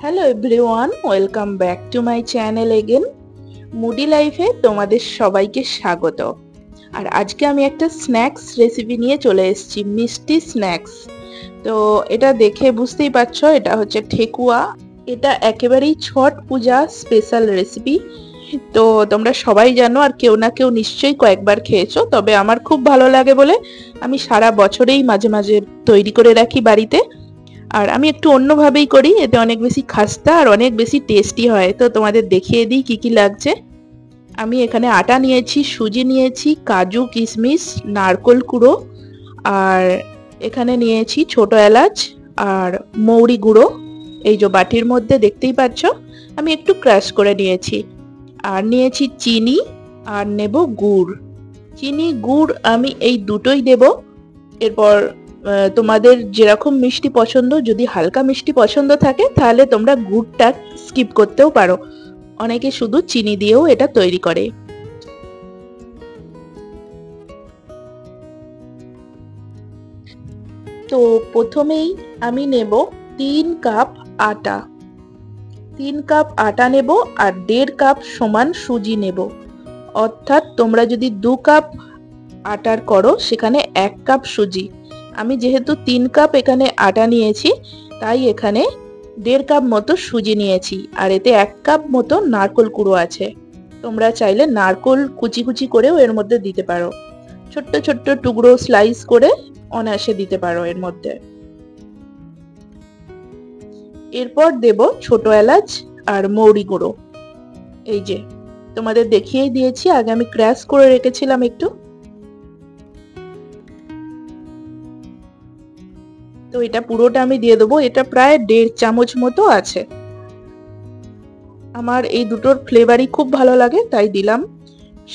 Hello everyone, welcome back to my channel again. Moody লাইফে তোমাদের সবাইকে স্বাগত। আর আজকে আমি একটা স্ন্যাক্স রেসিপি নিয়ে চলে এসেছি, মিষ্টি স্ন্যাক্স। তো এটা দেখে বুঝতেই পারছো, এটা হচ্ছে ঠেকুয়া। এটা একেবারেই ছট পূজা স্পেশাল রেসিপি। তো তোমরা সবাই জানো, আর কেউ না কেউ নিশ্চয়ই কয়েকবার খেয়েছো। তবে আমার খুব ভালো লাগে বলে আমি সারা বছরেই মাঝে মাঝে তৈরি করে রাখি বাড়িতে। আর আমি একটু অন্যভাবেই করি, এতে অনেক বেশি খাস্তা আর অনেক বেশি টেস্টি হয়। তো তোমাদের দেখিয়ে দিই কি কি লাগছে। আমি এখানে আটা নিয়েছি, সুজি নিয়েছি, কাজু কিশমিশ, নারকোল কুড়ো, আর এখানে নিয়েছি ছোট এলাচ আর মৌরি গুঁড়ো। এই যে বাটির মধ্যে দেখতেই পাচ্ছ, আমি একটু ক্রাশ করে নিয়েছি। আর নিয়েছি চিনি, আর নেব গুড়। চিনি গুড় আমি এই দুটোই দেব। এরপর তোমাদের যেরকম মিষ্টি পছন্দ, যদি হালকা মিষ্টি পছন্দ থাকে তাহলে তোমরা গুড়টা স্কিপ করতেও পারো। অনেকে শুধু চিনি দিয়েও এটা তৈরি করে। তো প্রথমেই আমি নেব 3 কাপ আটা। 3 কাপ আটা নেব আর 1.5 কাপ সমান সুজি নেব। অর্থাৎ তোমরা যদি 2 কাপ আটার করো সেখানে 1 কাপ সুজি। আমি যেহেতু 3 কাপ এখানে আটা নিয়েছি, তাই এখানে 1.5 কাপ মতো সুজি নিয়েছি। আর এতে 1 কাপ মতো নারকোল কুড়ো আছে। তোমরা চাইলে নারকোল কুচি কুচি করেও এর মধ্যে দিতে পারো, ছোট্ট ছোট্ট টুকরো স্লাইস করে অনায়াসে দিতে পারো এর মধ্যে। এরপর দেব ছোট এলাচ আর মৌরি গুঁড়ো। এই যে তোমাদের দেখিয়েই দিয়েছি, আগে আমি ক্র্যাশ করে রেখেছিলাম একটু। তো এটা পুরোটা আমি দিয়ে দেবো। এটা প্রায় 1.5 চামচ মতো আছে। আমার এই দুটোর ফ্লেভারই খুব ভালো লাগে তাই দিলাম।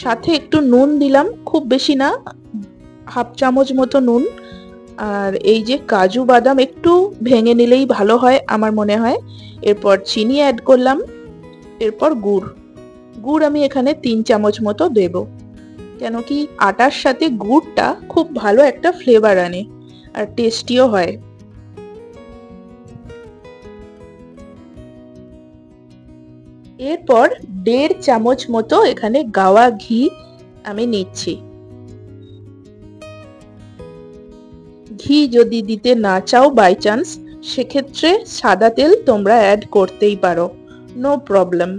সাথে একটু নুন দিলাম, খুব বেশি না, 1/2 চামচ মতো নুন। আর এই যে কাজু বাদাম একটু ভেঙে নিলেই ভালো হয় আমার মনে হয়। এরপর চিনি অ্যাড করলাম। এরপর গুড়। গুড় আমি এখানে 3 চামচ মতো দেব, কেন কি আটার সাথে গুড়টা খুব ভালো একটা ফ্লেভার আনে আর টেস্টিও হয়। এরপর 1.5 চামচ মতো এখানে গাওয়া ঘি আমি নিচ্ছি। ঘি যদি দিতে না চাও বাই চান্স, সেক্ষেত্রে সাদা তেল তোমরা অ্যাড করতেই পারো, নো প্রবলেম।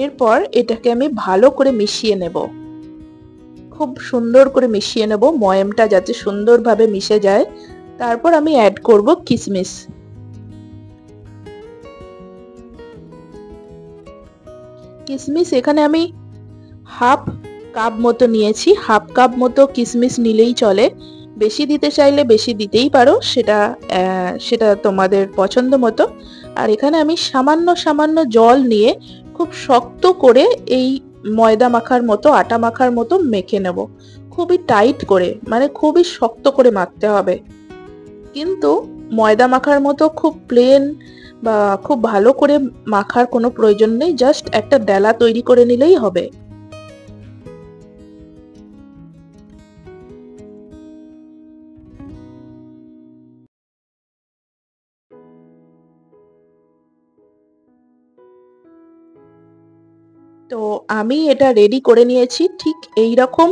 এরপর এটাকে আমি ভালো করে মিশিয়ে নেব, খুব সুন্দর করে মিশিয়ে নেব, ময়ামটা যাতে সুন্দরভাবে মিশে যায়। তারপর আমি অ্যাড করব কিশমিশ। কিশমিশ এখানে আমি 1/2 কাপ মতো নিয়েছি। 1/2 কাপ মতো কিশমিশ নিলেই চলে, বেশি দিতে চাইলে বেশি দিতেই পারো, সেটা তোমাদের পছন্দ মতো। আর এখানে আমি সামান্য সামান্য জল নিয়ে খুব শক্ত করে এই ময়দা মাখার মতো, আটা মাখার মতো মেখে নেব। খুবই টাইট করে, মানে খুবই শক্ত করে মাখতে হবে। কিন্তু ময়দা মাখার মতো খুব প্লেন বা খুব ভালো করে মাখার কোনো প্রয়োজন নেই, জাস্ট একটা ডেলা তৈরি করে নিলেই হবে। তো আমি এটা রেডি করে নিয়েছি। ঠিক এই রকম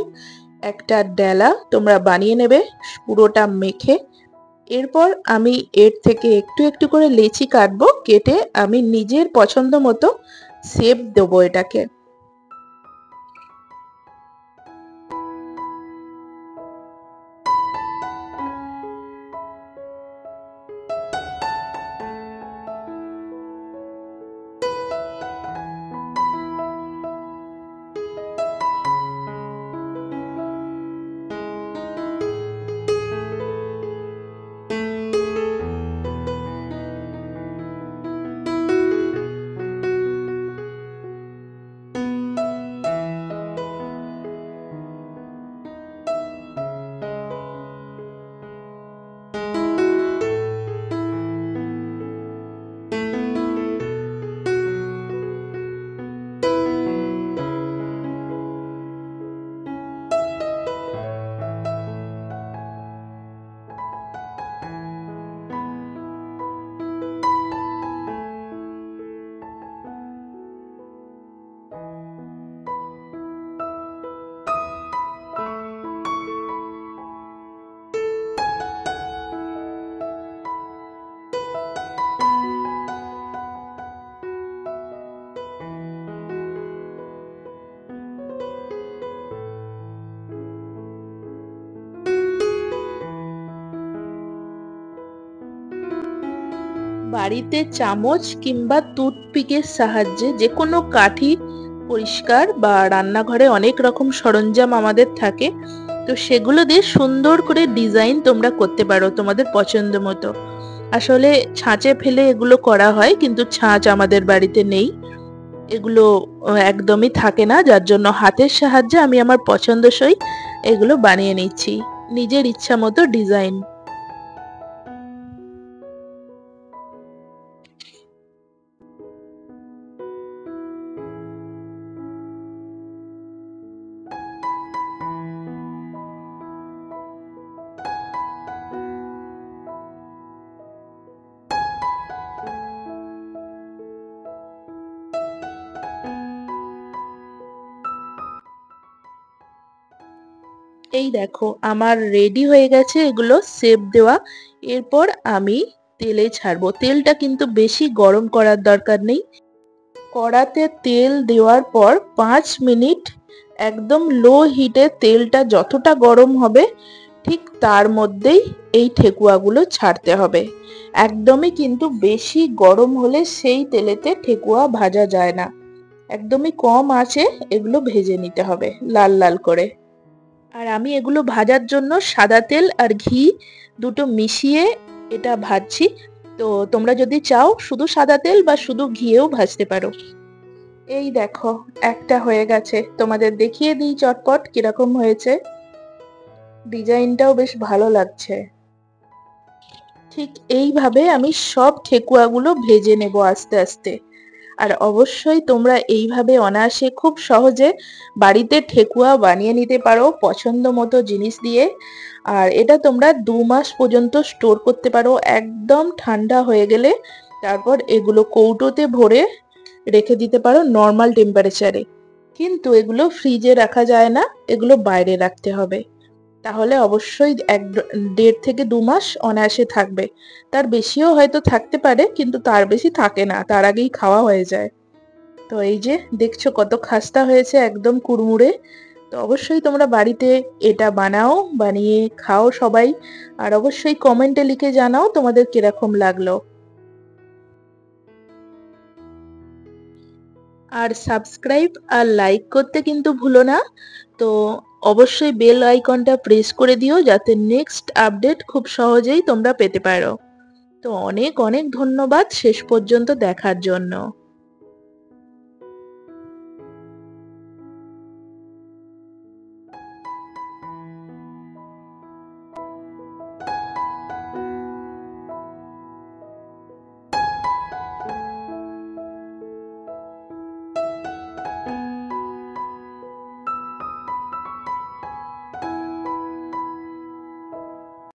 একটা ডেলা তোমরা বানিয়ে নেবে পুরোটা মেখে। এরপর আমি এর থেকে একটু একটু করে লেচি কাটবো, কেটে আমি নিজের পছন্দ মতো শেপ দেবো এটাকে। বাড়িতে চামচ কিংবা টুথপিকের সাহায্যে যে কোনো কাঠি পরিষ্কার বা রান্নাঘরে অনেক রকম সরঞ্জাম আমাদের থাকে, তো সেগুলো দিয়ে সুন্দর করে ডিজাইন তোমরা করতে পারো তোমাদের পছন্দ মতো। আসলে ছাঁচে ফেলে এগুলো করা হয়, কিন্তু ছাঁচ আমাদের বাড়িতে নেই, এগুলো একদমই থাকে না, যার জন্য হাতের সাহায্যে আমি আমার পছন্দসই এগুলো বানিয়ে নিচ্ছি নিজের ইচ্ছা মতো ডিজাইন। এই দেখো আমার রেডি হয়ে গেছে এগুলো শেপ দেওয়া। এরপর আমি তেলে ছাড়বো। তেলটা কিন্তু বেশি গরম করার দরকার নেই। কড়াতে তেল দেওয়ার পর 5 মিনিট একদম লো হিটে তেলটা যতটা গরম হবে ঠিক তার মধ্যেই এই ঠেকুয়াগুলো ছাড়তে হবে। একদমই কিন্তু বেশি গরম হলে সেই তেলেতে ঠেকুয়া ভাজা যায় না। একদমই কম আঁচে এগুলো ভেজে নিতে হবে লাল লাল করে। আর আমি এগুলো ভাজার জন্য সাদা তেল আর ঘি দুটো মিশিয়ে এটা ভাজছি। তো তোমরা যদি চাও শুধু সাদা তেল বা শুধু ঘিয়েও ভাজতে পারো। এই দেখো একটা হয়ে গেছে, তোমাদের দেখিয়ে দিই চটপট কিরকম হয়েছে। ডিজাইনটাও বেশ ভালো লাগছে। ঠিক এইভাবে আমি সব ঠেকুয়াগুলো ভেজে নেব আস্তে আস্তে। আর অবশ্যই তোমরা এইভাবে অনায়াসে খুব সহজে বাড়িতে ঠেকুয়া বানিয়ে নিতে পারো পছন্দ মতো জিনিস দিয়ে। আর এটা তোমরা 2 মাস পর্যন্ত স্টোর করতে পারো, একদম ঠান্ডা হয়ে গেলে তারপর এগুলো কৌটোতে ভরে রেখে দিতে পারো নর্মাল টেম্পারেচারে। কিন্তু এগুলো ফ্রিজে রাখা যায় না, এগুলো বাইরে রাখতে হবে। তাহলে অবশ্যই 1.5 থেকে 2 মাস অনায়াসে থাকবে। তার বেশিও হয়তো থাকতে পারে, কিন্তু তার বেশি থাকে না, তার আগেই খাওয়া হয়ে যায়। তো এই যে দেখছো কত খাস্তা হয়েছে, একদম কুড়মুড়ে। তো অবশ্যই তোমরা বাড়িতে এটা বানাও, বানিয়ে খাও সবাই। আর অবশ্যই কমেন্টে লিখে জানাও তোমাদের কিরকম লাগলো। আর সাবস্ক্রাইব আর লাইক করতে কিন্তু ভুলো না। তো অবশ্যই বেল আইকনটা প্রেস করে দিও যাতে নেক্সট আপডেট খুব সহজেই তোমরা পেতে পারো। তো অনেক অনেক ধন্যবাদ শেষ পর্যন্ত দেখার জন্য।